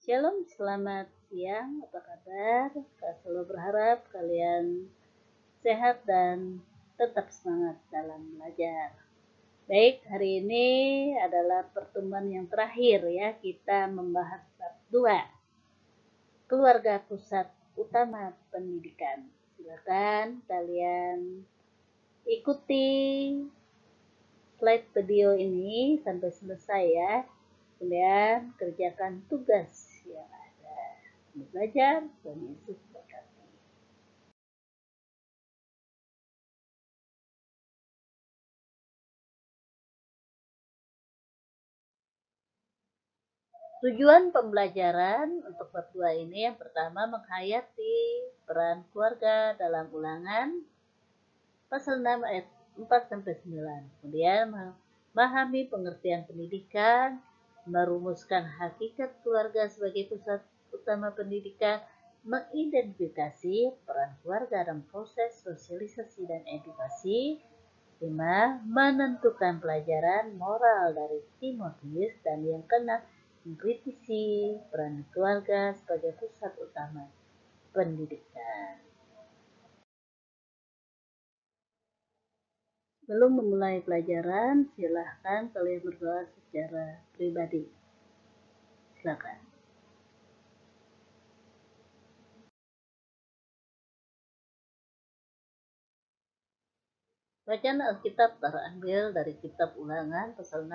Shalom, selamat siang. Apa kabar? Saya selalu berharap kalian sehat dan tetap semangat dalam belajar. Baik, hari ini adalah pertemuan yang terakhir ya. Kita membahas bab 2, keluarga pusat utama pendidikan. Silakan kalian ikuti slide video ini sampai selesai ya. Kemudian kerjakan tugas yang ada. Belajar, Tuhan Yesus berkati. Tujuan pembelajaran untuk bab 2 ini yang pertama menghayati peran keluarga dalam Ulangan pasal 6 ayat 4 sampai 9. Kemudian memahami pengertian pendidikan, merumuskan hakikat keluarga sebagai pusat utama pendidikan, mengidentifikasi peran keluarga dalam proses sosialisasi dan edukasi. 5. Menentukan pelajaran moral dari Timotius, dan yang keenam mengkritisi peran keluarga sebagai pusat utama pendidikan. Sebelum memulai pelajaran, silahkan kalian berdoa secara pribadi. Silakan. Bacaan Alkitab terambil dari kitab Ulangan pasal 6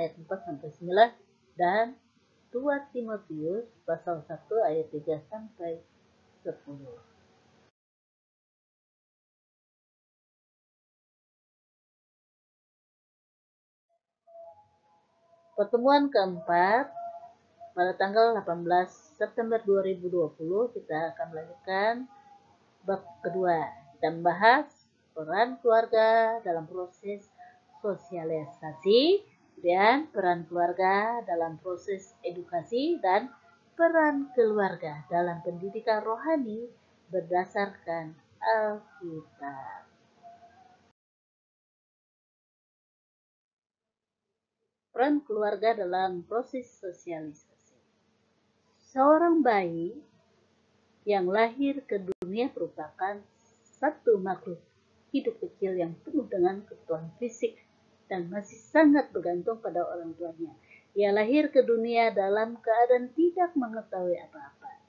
ayat 4 sampai 9 dan 2 Timotius pasal 1 ayat 3 sampai 10. Pertemuan keempat pada tanggal 18 September 2020 kita akan melanjutkan bab kedua. Kita membahas peran keluarga dalam proses sosialisasi, dan peran keluarga dalam proses edukasi, dan peran keluarga dalam pendidikan rohani berdasarkan Alkitab. Peran keluarga dalam proses sosialisasi. Seorang bayi yang lahir ke dunia merupakan satu makhluk hidup kecil yang penuh dengan kebutuhan fisik dan masih sangat bergantung pada orang tuanya. Ia lahir ke dunia dalam keadaan tidak mengetahui apa-apa.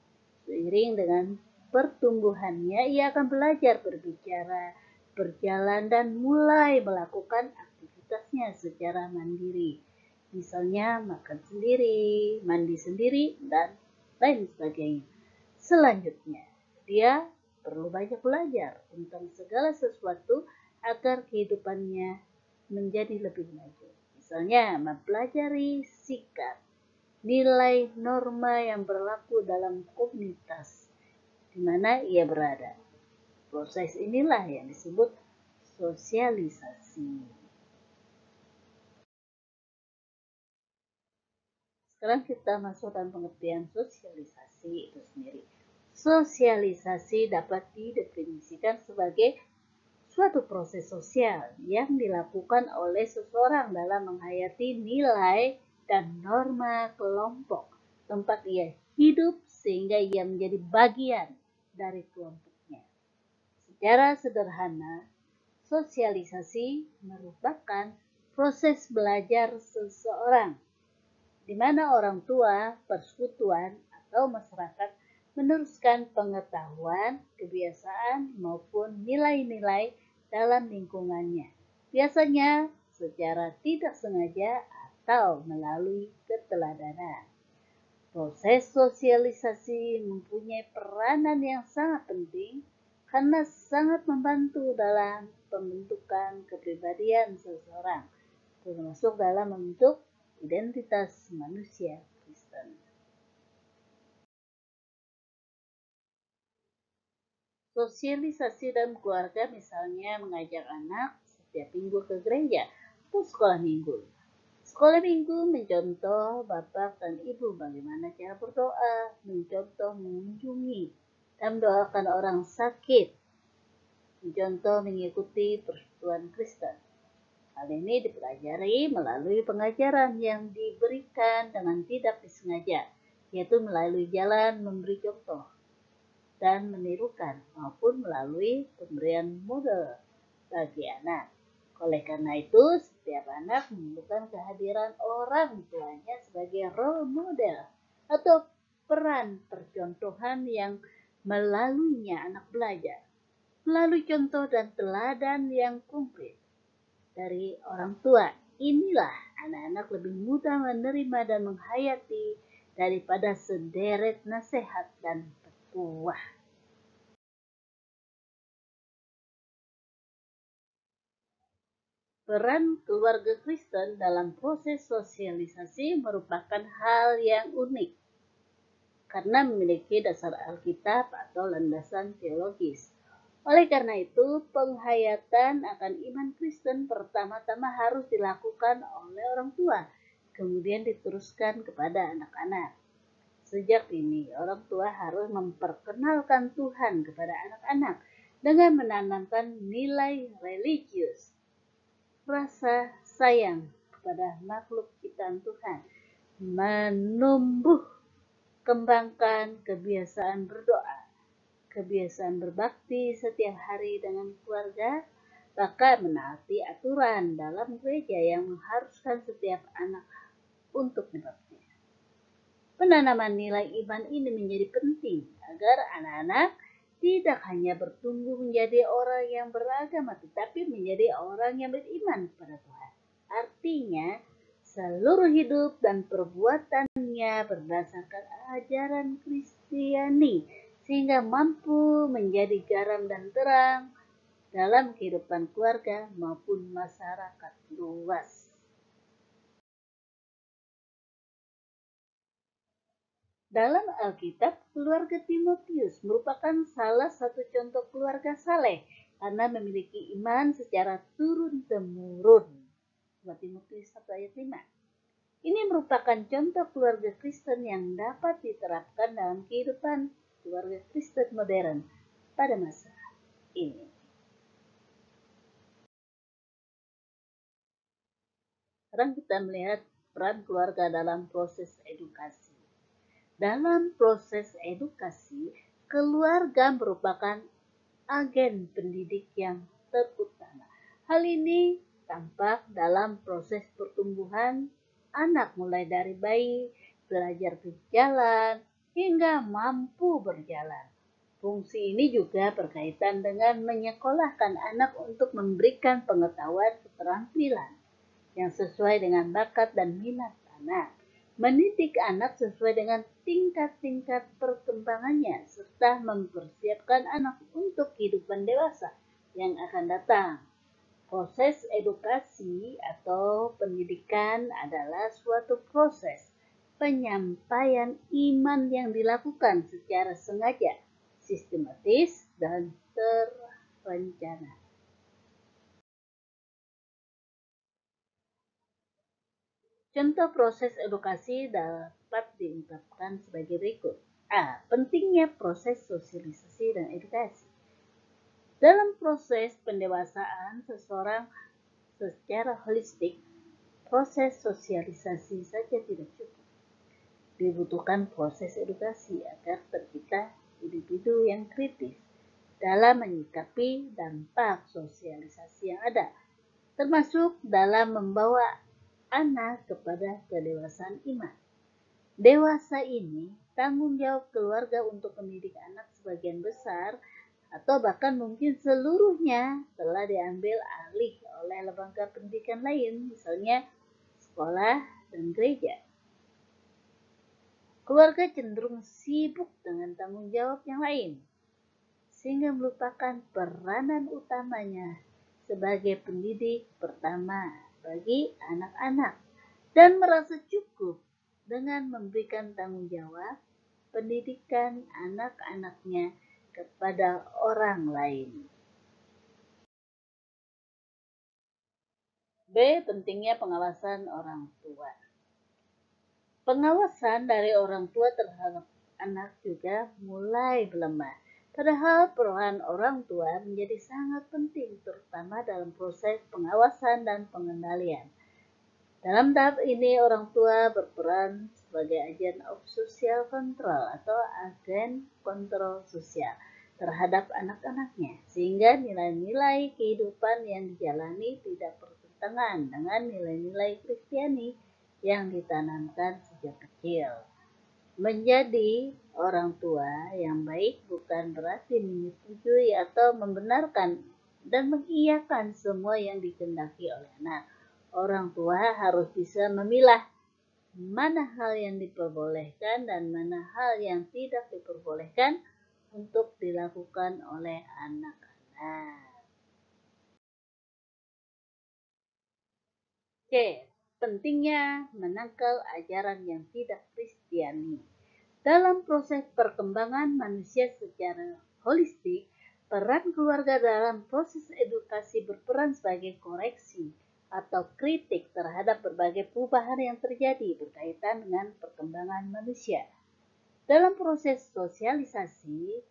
Seiring dengan pertumbuhannya, ia akan belajar berbicara, berjalan, dan mulai melakukan aktivitasnya secara mandiri. Misalnya makan sendiri, mandi sendiri, dan lain sebagainya. Selanjutnya, dia perlu banyak belajar tentang segala sesuatu agar kehidupannya menjadi lebih maju. Misalnya, mempelajari sikap, nilai norma yang berlaku dalam komunitas di mana ia berada. Proses inilah yang disebut sosialisasi. Sekarang kita masuk dalam pengertian sosialisasi itu sendiri. Sosialisasi dapat didefinisikan sebagai suatu proses sosial yang dilakukan oleh seseorang dalam menghayati nilai dan norma kelompok tempat ia hidup sehingga ia menjadi bagian dari kelompoknya. Secara sederhana, sosialisasi merupakan proses belajar seseorang di mana orang tua, persekutuan, atau masyarakat meneruskan pengetahuan, kebiasaan, maupun nilai-nilai dalam lingkungannya. Biasanya secara tidak sengaja atau melalui keteladanan. Proses sosialisasi mempunyai peranan yang sangat penting karena sangat membantu dalam pembentukan kepribadian seseorang, termasuk dalam membentuk identitas manusia Kristen. Sosialisasi dalam keluarga misalnya mengajak anak setiap minggu ke gereja atau sekolah minggu. Sekolah minggu mencontoh bapak dan ibu bagaimana cara berdoa, mencontoh mengunjungi dan mendoakan orang sakit, mencontoh mengikuti persekutuan Kristen. Hal ini dipelajari melalui pengajaran yang diberikan dengan tidak disengaja. yaitu melalui jalan memberi contoh dan menirukan maupun melalui pemberian model bagi anak. Oleh karena itu, setiap anak memerlukan kehadiran orang tuanya sebagai role model atau peran percontohan yang melaluinya anak belajar, melalui contoh dan teladan yang konkret dari orang tua. Inilah anak-anak lebih mudah menerima dan menghayati daripada sederet nasihat dan petuah. Peran keluarga Kristen dalam proses sosialisasi merupakan hal yang unik karena memiliki dasar Alkitab atau landasan teologis. Oleh karena itu, penghayatan akan iman Kristen pertama-tama harus dilakukan oleh orang tua, kemudian diteruskan kepada anak-anak. Sejak dini, orang tua harus memperkenalkan Tuhan kepada anak-anak dengan menanamkan nilai religius, rasa sayang kepada makhluk ciptaan Tuhan, menumbuh kembangkan kebiasaan berdoa, kebiasaan berbakti setiap hari dengan keluarga, bahkan menaati aturan dalam gereja yang mengharuskan setiap anak untuk berbakti. Penanaman nilai iman ini menjadi penting agar anak-anak tidak hanya bertumbuh menjadi orang yang beragama, tetapi menjadi orang yang beriman kepada Tuhan. Artinya, seluruh hidup dan perbuatannya berdasarkan ajaran Kristiani, sehingga mampu menjadi garam dan terang dalam kehidupan keluarga maupun masyarakat luas. Dalam Alkitab, keluarga Timotius merupakan salah satu contoh keluarga saleh karena memiliki iman secara turun-temurun. 2 Timotius 1 ayat 5. Ini merupakan contoh keluarga Kristen yang dapat diterapkan dalam kehidupan keluarga Kristen modern pada masa ini. Sekarang kita melihat peran keluarga dalam proses edukasi. Dalam proses edukasi, keluarga merupakan agen pendidik yang terutama. Hal ini tampak dalam proses pertumbuhan anak mulai dari bayi, belajar berjalan, hingga mampu berjalan. Fungsi ini juga berkaitan dengan menyekolahkan anak untuk memberikan pengetahuan keterampilan yang sesuai dengan bakat dan minat anak. Mendidik anak sesuai dengan tingkat-tingkat perkembangannya, serta mempersiapkan anak untuk kehidupan dewasa yang akan datang. Proses edukasi atau pendidikan adalah suatu proses penyampaian iman yang dilakukan secara sengaja, sistematis, dan terencana. Contoh proses edukasi dapat diungkapkan sebagai berikut. A. Pentingnya proses sosialisasi dan edukasi. Dalam proses pendewasaan seseorang secara holistik, proses sosialisasi saja tidak cukup. Dibutuhkan proses edukasi agar tercipta individu yang kritis dalam menyikapi dampak sosialisasi yang ada, termasuk dalam membawa anak kepada kedewasaan iman. Dewasa ini tanggung jawab keluarga untuk mendidik anak sebagian besar atau bahkan mungkin seluruhnya telah diambil alih oleh lembaga pendidikan lain, misalnya sekolah dan gereja. Keluarga cenderung sibuk dengan tanggung jawab yang lain, sehingga melupakan peranan utamanya sebagai pendidik pertama bagi anak-anak dan merasa cukup dengan memberikan tanggung jawab pendidikan anak-anaknya kepada orang lain. B. Pentingnya pengawasan orang tua. Pengawasan dari orang tua terhadap anak juga mulai melemah. Padahal peran orang tua menjadi sangat penting, terutama dalam proses pengawasan dan pengendalian. Dalam tahap ini, orang tua berperan sebagai agen of social control atau agen kontrol sosial terhadap anak-anaknya, sehingga nilai-nilai kehidupan yang dijalani tidak bertentangan dengan nilai-nilai Kristiani yang ditanamkan sejak kecil. Menjadi orang tua yang baik bukan berarti menyetujui atau membenarkan dan mengiyakan semua yang dikehendaki oleh anak. Orang tua harus bisa memilah mana hal yang diperbolehkan dan mana hal yang tidak diperbolehkan untuk dilakukan oleh anak-anak. Oke, pentingnya menangkal ajaran yang tidak Kristiani. Dalam proses perkembangan manusia secara holistik, peran keluarga dalam proses edukasi berperan sebagai koreksi atau kritik terhadap berbagai perubahan yang terjadi berkaitan dengan perkembangan manusia. Dalam proses sosialisasi,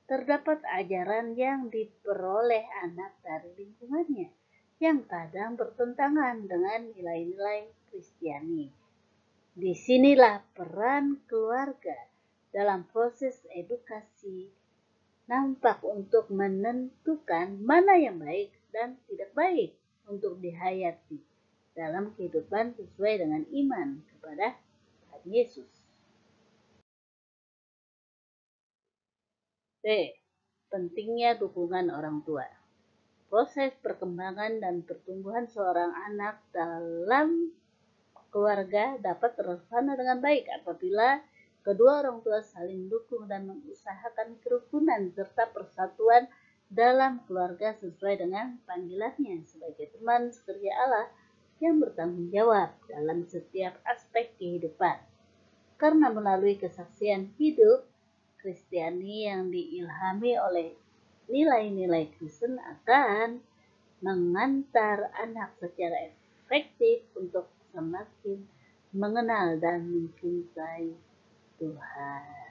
terdapat ajaran yang diperoleh anak dari lingkungannya yang kadang bertentangan dengan nilai-nilai Kristiani. Disinilah peran keluarga dalam proses edukasi nampak untuk menentukan mana yang baik dan tidak baik untuk dihayati dalam kehidupan sesuai dengan iman kepada Tuhan Yesus. B. Pentingnya dukungan orang tua. Proses perkembangan dan pertumbuhan seorang anak dalam keluarga dapat terlaksana dengan baik apabila kedua orang tua saling mendukung dan mengusahakan kerukunan serta persatuan dalam keluarga sesuai dengan panggilannya sebagai teman sekerja Allah yang bertanggung jawab dalam setiap aspek kehidupan. Karena melalui kesaksian hidup Kristiani yang diilhami oleh nilai-nilai Kristen akan mengantar anak secara efektif untuk semakin mengenal dan mencintai Tuhan.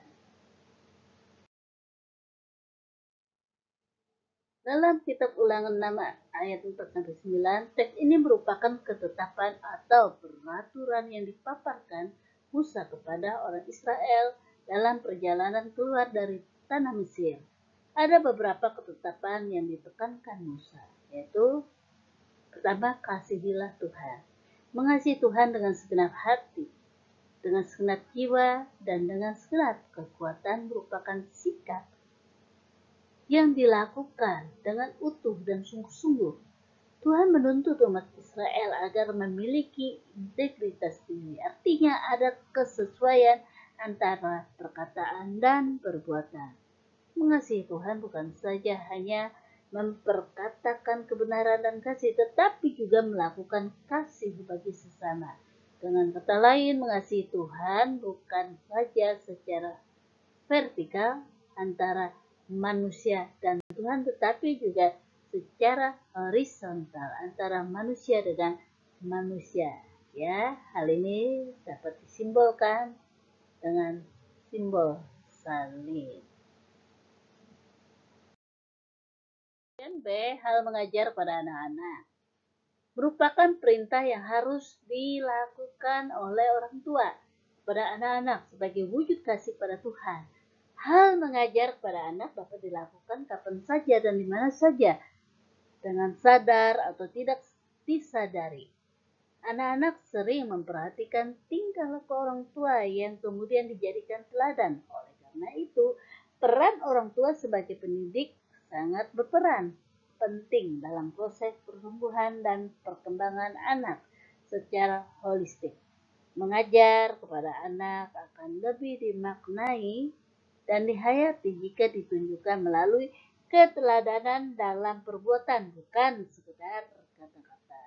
Dalam kitab Ulangan 6 ayat 4-9, teks ini merupakan ketetapan atau peraturan yang dipaparkan Musa kepada orang Israel dalam perjalanan keluar dari tanah Mesir. Ada beberapa ketetapan yang ditekankan Musa, yaitu pertama, kasihilah Tuhan. Mengasihi Tuhan dengan segenap hati, dengan segenap jiwa, dan dengan segenap kekuatan merupakan sikap yang dilakukan dengan utuh dan sungguh-sungguh. Tuhan menuntut umat Israel agar memiliki integritas tinggi. Artinya ada kesesuaian antara perkataan dan perbuatan. Mengasihi Tuhan bukan saja hanya memperkatakan kebenaran dan kasih, tetapi juga melakukan kasih bagi sesama. Dengan kata lain, mengasihi Tuhan bukan saja secara vertikal antara manusia dan Tuhan, tetapi juga secara horizontal antara manusia dengan manusia. Ya, hal ini dapat disimbolkan dengan simbol salib. Dan B. Hal mengajar pada anak-anak merupakan perintah yang harus dilakukan oleh orang tua kepada anak-anak sebagai wujud kasih pada Tuhan. Hal mengajar kepada anak dapat dilakukan kapan saja dan di mana saja, dengan sadar atau tidak disadari. Anak-anak sering memperhatikan tingkah laku orang tua yang kemudian dijadikan teladan. Oleh karena itu, peran orang tua sebagai pendidik sangat berperan penting dalam proses pertumbuhan dan perkembangan anak secara holistik. Mengajar kepada anak akan lebih dimaknai dan dihayati jika ditunjukkan melalui keteladanan dalam perbuatan, bukan sekedar kata-kata.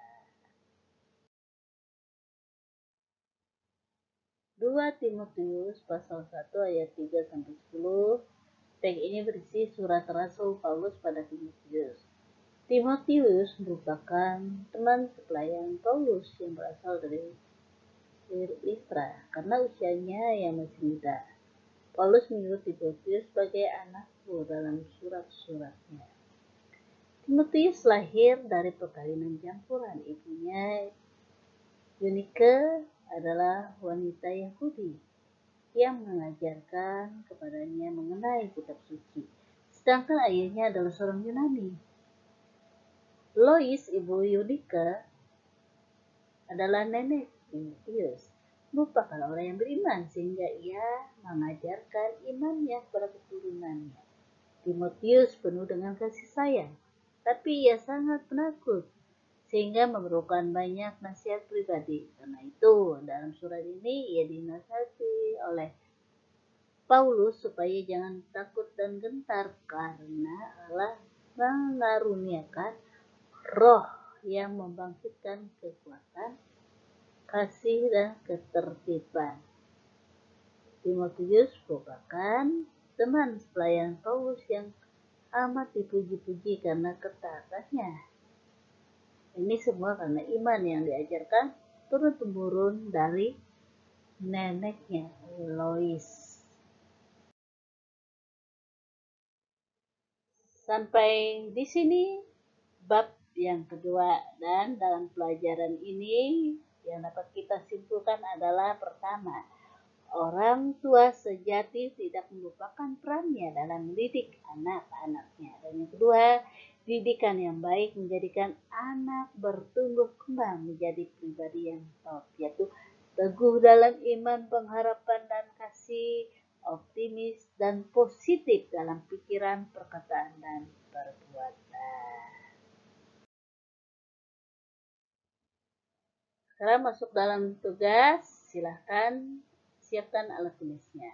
2 Timotius pasal 1 ayat 3-10. Teks ini berisi surat Rasul Paulus pada Timotius. Timotius merupakan teman sepelayan Paulus yang berasal dari Listra karena usianya yang masih muda. Paulus menyebut Timotius sebagai anakku dalam surat-suratnya. Timotius lahir dari perkawinan campuran. Ibunya Yunike adalah wanita Yahudi yang mengajarkan kepadanya mengenai kitab suci. Sedangkan ayahnya adalah seorang Yunani. Lois, ibu Yunika, adalah nenek Timotius, merupakan orang yang beriman sehingga ia mengajarkan imannya kepada keturunannya. Timotius penuh dengan kasih sayang, tapi ia sangat penakut sehingga memerlukan banyak nasihat pribadi. Karena itu, dalam surat ini ia dinasihati oleh Paulus supaya jangan takut dan gentar karena Allah mengaruniakan roh yang membangkitkan kekuatan, kasih, dan ketertiban. Timotius merupakan teman pelayan Paulus yang amat dipuji-puji karena ketaatannya. Ini semua karena iman yang diajarkan turun-temurun dari neneknya, Lois. Sampai di sini bab yang kedua, dan dalam pelajaran ini yang dapat kita simpulkan adalah pertama, orang tua sejati tidak melupakan perannya dalam mendidik anak-anaknya. Dan yang kedua, didikan yang baik menjadikan anak bertumbuh kembang menjadi pribadi yang top, yaitu teguh dalam iman, pengharapan, dan kasih, optimis dan positif dalam pikiran, perkataan, dan perbuatan. Sekarang masuk dalam tugas, silahkan siapkan alat tulisnya.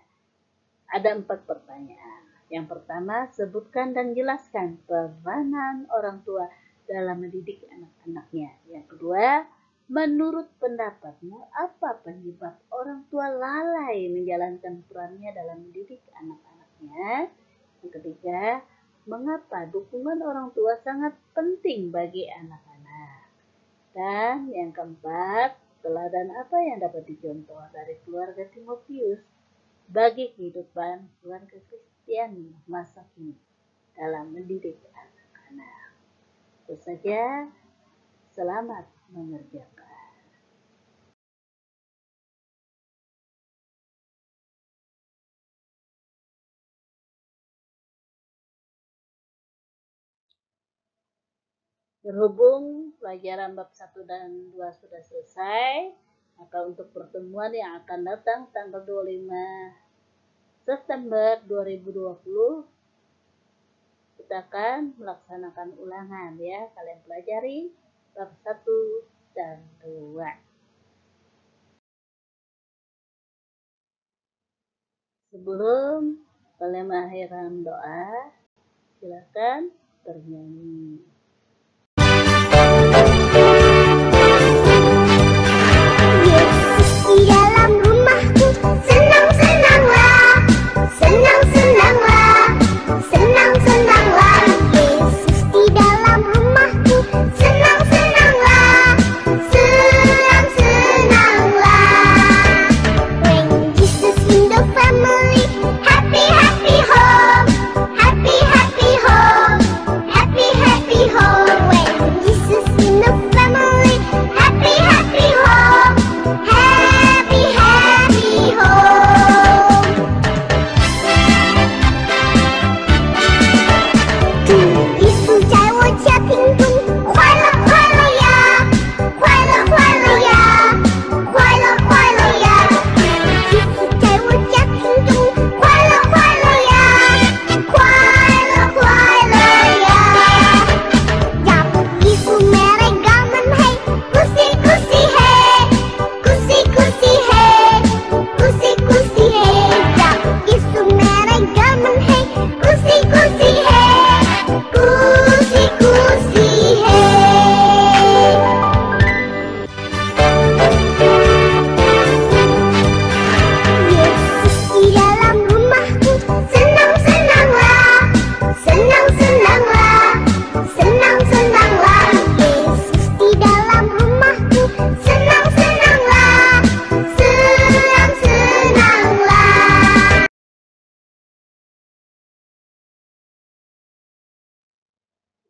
Ada 4 pertanyaan. Yang pertama, sebutkan dan jelaskan peranan orang tua dalam mendidik anak-anaknya. Yang kedua, menurut pendapatmu, apa penyebab orang tua lalai menjalankan perannya dalam mendidik anak-anaknya? Yang ketiga, mengapa dukungan orang tua sangat penting bagi anak-anak? Dan yang keempat, teladan apa yang dapat dicontoh dari keluarga Timotius bagi kehidupan keluarga Kristen masa kini dalam mendidik anak-anak. Itu saja, selamat mengerjakan. Berhubung pelajaran bab 1 dan 2 sudah selesai, maka untuk pertemuan yang akan datang tanggal 25 September 2020, kita akan melaksanakan ulangan ya. Kalian pelajari bab 1 dan 2. Sebelum kalian mengakhirkan doa, silakan bernyanyi.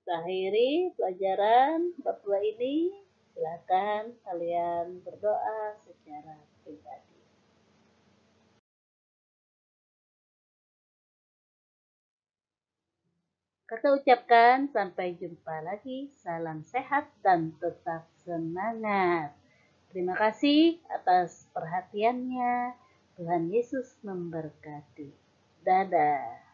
Kita akhiri pelajaran bab 2 ini. Silakan kalian berdoa secara pribadi. Kita ucapkan sampai jumpa lagi. Salam sehat dan tetap semangat. Terima kasih atas perhatiannya. Tuhan Yesus memberkati. Dadah.